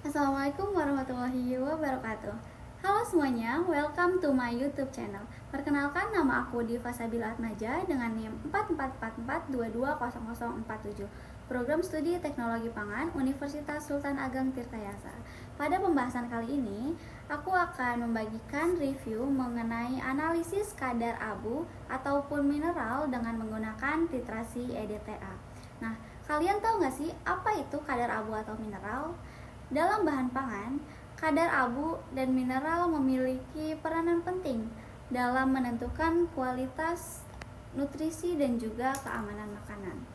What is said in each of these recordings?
Assalamualaikum warahmatullahi wabarakatuh. Halo semuanya, welcome to my YouTube channel. Perkenalkan, nama aku Diva Sabila Atmaja dengan NIM 4444220047, Program Studi Teknologi Pangan Universitas Sultan Ageng Tirtayasa. Pada pembahasan kali ini, aku akan membagikan review mengenai analisis kadar abu ataupun mineral dengan menggunakan titrasi EDTA. Nah, kalian tahu nggak sih apa itu kadar abu atau mineral? Dalam bahan pangan, kadar abu dan mineral memiliki peranan penting dalam menentukan kualitas nutrisi dan juga keamanan makanan.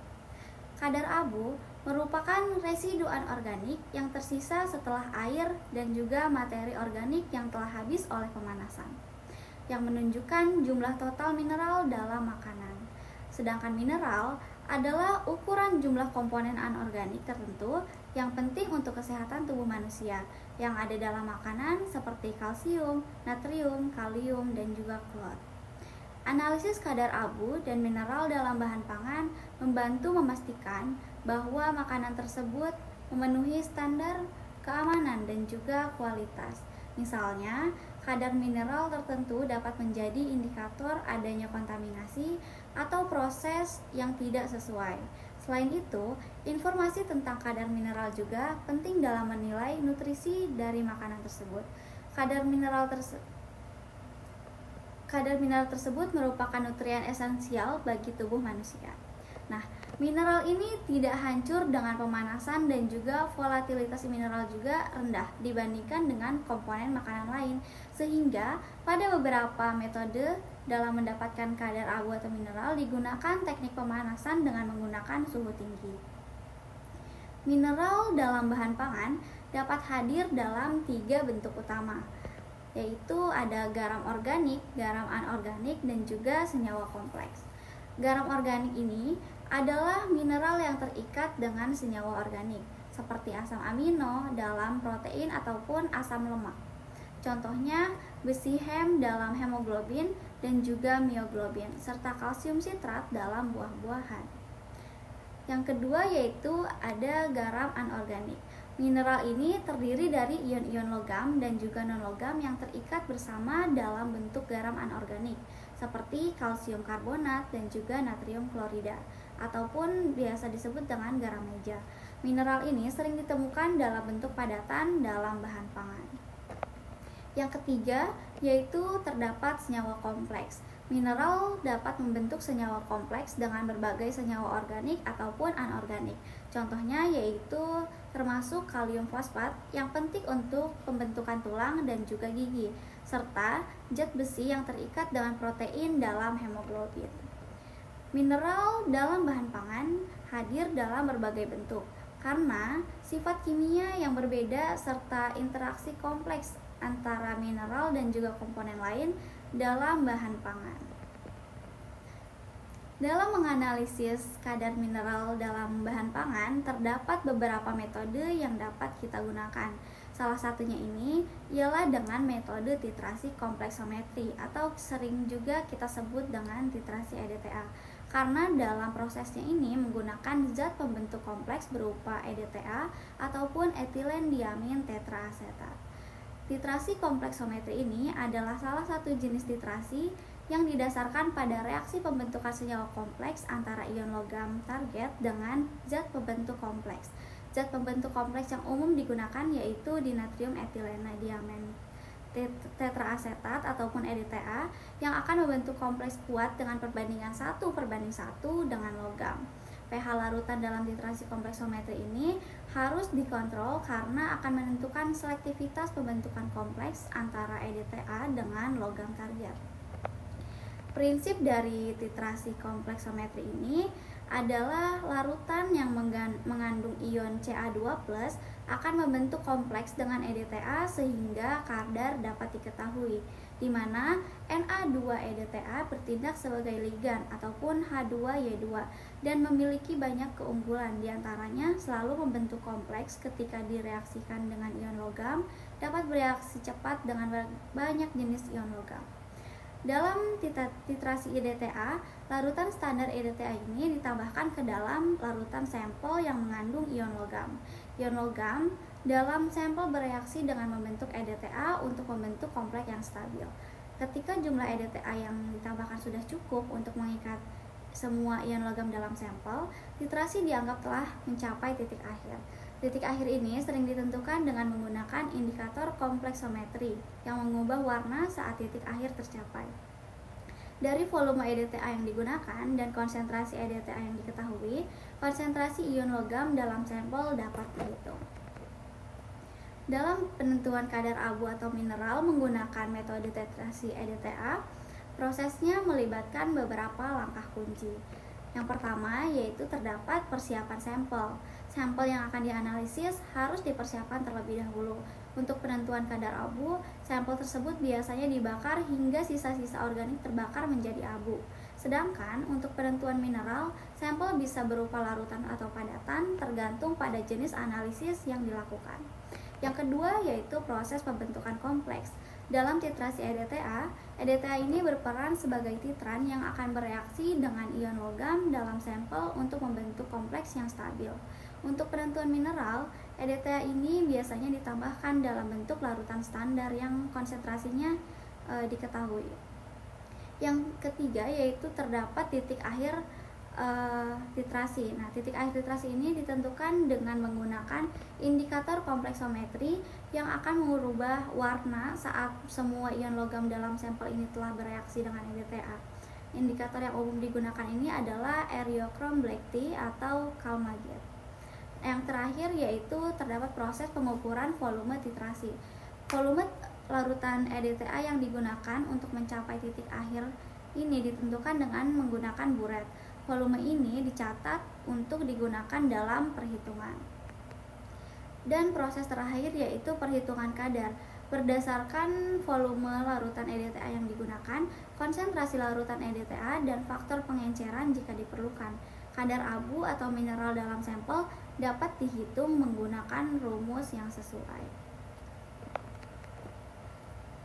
Kadar abu merupakan residu anorganik yang tersisa setelah air dan juga materi organik yang telah habis oleh pemanasan, yang menunjukkan jumlah total mineral dalam makanan. Sedangkan mineral adalah ukuran jumlah komponen anorganik tertentu yang penting untuk kesehatan tubuh manusia yang ada dalam makanan seperti kalsium, natrium, kalium, dan juga klor. Analisis kadar abu dan mineral dalam bahan pangan membantu memastikan bahwa makanan tersebut memenuhi standar keamanan dan juga kualitas. Misalnya, kadar mineral tertentu dapat menjadi indikator adanya kontaminasi atau proses yang tidak sesuai. Selain itu, informasi tentang kadar mineral juga penting dalam menilai nutrisi dari makanan tersebut. Kadar mineral tersebut merupakan nutrien esensial bagi tubuh manusia. Nah, mineral ini tidak hancur dengan pemanasan dan juga volatilitas mineral juga rendah dibandingkan dengan komponen makanan lain, sehingga pada beberapa metode dalam mendapatkan kadar abu atau mineral digunakan teknik pemanasan dengan menggunakan suhu tinggi. Mineral dalam bahan pangan dapat hadir dalam 3 bentuk utama, yaitu ada garam organik, garam anorganik, dan juga senyawa kompleks. Garam organik ini adalah mineral yang terikat dengan senyawa organik, seperti asam amino dalam protein ataupun asam lemak. Contohnya besi hem dalam hemoglobin dan juga mioglobin, serta kalsium sitrat dalam buah-buahan. Yang kedua yaitu ada garam anorganik. Mineral ini terdiri dari ion-ion logam dan juga non-logam yang terikat bersama dalam bentuk garam anorganik, seperti kalsium karbonat dan juga natrium klorida, ataupun biasa disebut dengan garam meja. Mineral ini sering ditemukan dalam bentuk padatan dalam bahan pangan. Yang ketiga yaitu terdapat senyawa kompleks. Mineral dapat membentuk senyawa kompleks dengan berbagai senyawa organik ataupun anorganik. Contohnya yaitu termasuk kalium fosfat yang penting untuk pembentukan tulang dan juga gigi, serta zat besi yang terikat dengan protein dalam hemoglobin. Mineral dalam bahan pangan hadir dalam berbagai bentuk karena sifat kimia yang berbeda serta interaksi kompleks antara mineral dan juga komponen lain dalam bahan pangan. Dalam menganalisis kadar mineral dalam bahan pangan, terdapat beberapa metode yang dapat kita gunakan. Salah satunya ini ialah dengan metode titrasi kompleksometri atau sering juga kita sebut dengan titrasi EDTA. Karena dalam prosesnya ini menggunakan zat pembentuk kompleks berupa EDTA ataupun etilen diamin tetraasetat. Titrasi kompleksometri ini adalah salah satu jenis titrasi yang didasarkan pada reaksi pembentukan senyawa kompleks antara ion logam target dengan zat pembentuk kompleks. Zat pembentuk kompleks yang umum digunakan yaitu dinatrium etilena diamin tetraasetat ataupun EDTA yang akan membentuk kompleks kuat dengan perbandingan 1:1 dengan logam. pH larutan dalam titrasi kompleksometri ini harus dikontrol karena akan menentukan selektivitas pembentukan kompleks antara EDTA dengan logam target. Prinsip dari titrasi kompleksometri ini adalah larutan yang mengandung ion Ca2+ akan membentuk kompleks dengan EDTA sehingga kadar dapat diketahui, di mana Na2-EDTA bertindak sebagai ligan ataupun H2Y2 dan memiliki banyak keunggulan, diantaranya selalu membentuk kompleks ketika direaksikan dengan ion logam, dapat bereaksi cepat dengan banyak jenis ion logam. Dalam titrasi EDTA, larutan standar EDTA ini ditambahkan ke dalam larutan sampel yang mengandung ion logam. Ion logam dalam sampel bereaksi dengan membentuk EDTA untuk membentuk kompleks yang stabil. Ketika jumlah EDTA yang ditambahkan sudah cukup untuk mengikat semua ion logam dalam sampel, titrasi dianggap telah mencapai titik akhir. Titik akhir ini sering ditentukan dengan menggunakan indikator kompleksometri yang mengubah warna saat titik akhir tercapai. Dari volume EDTA yang digunakan dan konsentrasi EDTA yang diketahui, konsentrasi ion logam dalam sampel dapat dihitung. Dalam penentuan kadar abu atau mineral menggunakan metode titrasi EDTA, prosesnya melibatkan beberapa langkah kunci. Yang pertama yaitu terdapat persiapan sampel. Sampel yang akan dianalisis harus dipersiapkan terlebih dahulu. Untuk penentuan kadar abu, sampel tersebut biasanya dibakar hingga sisa-sisa organik terbakar menjadi abu. Sedangkan untuk penentuan mineral, sampel bisa berupa larutan atau padatan tergantung pada jenis analisis yang dilakukan. Yang kedua yaitu proses pembentukan kompleks. Dalam titrasi EDTA, EDTA ini berperan sebagai titran yang akan bereaksi dengan ion logam dalam sampel untuk membentuk kompleks yang stabil. Untuk penentuan mineral, EDTA ini biasanya ditambahkan dalam bentuk larutan standar yang konsentrasinya diketahui. Yang ketiga yaitu terdapat titik akhir titrasi. Nah, titik akhir titrasi ini ditentukan dengan menggunakan indikator kompleksometri yang akan merubah warna saat semua ion logam dalam sampel ini telah bereaksi dengan EDTA. Indikator yang umum digunakan ini adalah Eriochrome Black Tea atau Calmaget. Yang terakhir yaitu terdapat proses pengukuran volume titrasi. Volume larutan EDTA yang digunakan untuk mencapai titik akhir ini ditentukan dengan menggunakan buret. Volume ini dicatat untuk digunakan dalam perhitungan. Dan proses terakhir yaitu perhitungan kadar. Berdasarkan volume larutan EDTA yang digunakan, konsentrasi larutan EDTA, dan faktor pengenceran jika diperlukan, kadar abu atau mineral dalam sampel dapat dihitung menggunakan rumus yang sesuai.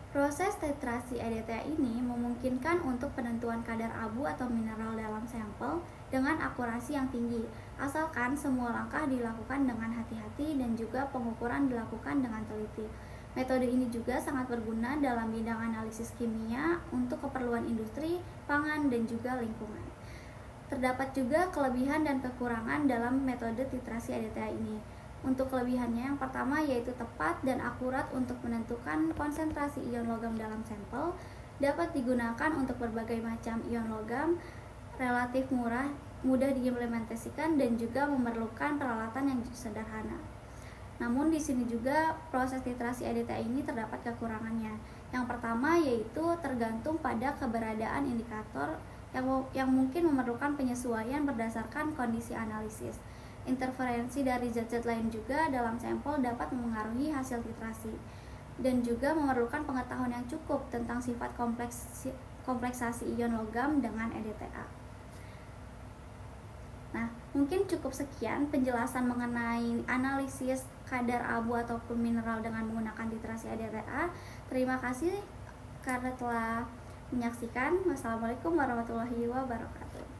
Proses titrasi EDTA ini memungkinkan untuk penentuan kadar abu atau mineral dalam sampel dengan akurasi yang tinggi, asalkan semua langkah dilakukan dengan hati-hati dan juga pengukuran dilakukan dengan teliti. Metode ini juga sangat berguna dalam bidang analisis kimia untuk keperluan industri, pangan, dan juga lingkungan. Terdapat juga kelebihan dan kekurangan dalam metode titrasi EDTA ini. Untuk kelebihannya yang pertama yaitu tepat dan akurat untuk menentukan konsentrasi ion logam dalam sampel, dapat digunakan untuk berbagai macam ion logam, relatif murah, mudah diimplementasikan, dan juga memerlukan peralatan yang sederhana. Namun di sini juga proses titrasi EDTA ini terdapat kekurangannya. Yang pertama yaitu tergantung pada keberadaan indikator yang mungkin memerlukan penyesuaian berdasarkan kondisi analisis. Interferensi dari zat-zat lain juga dalam sampel dapat mempengaruhi hasil titrasi dan juga memerlukan pengetahuan yang cukup tentang sifat kompleksasi ion logam dengan EDTA. Nah, mungkin cukup sekian penjelasan mengenai analisis kadar abu ataupun mineral dengan menggunakan titrasi EDTA. Terima kasih karena telah menyaksikan. Wassalamualaikum warahmatullahi wabarakatuh.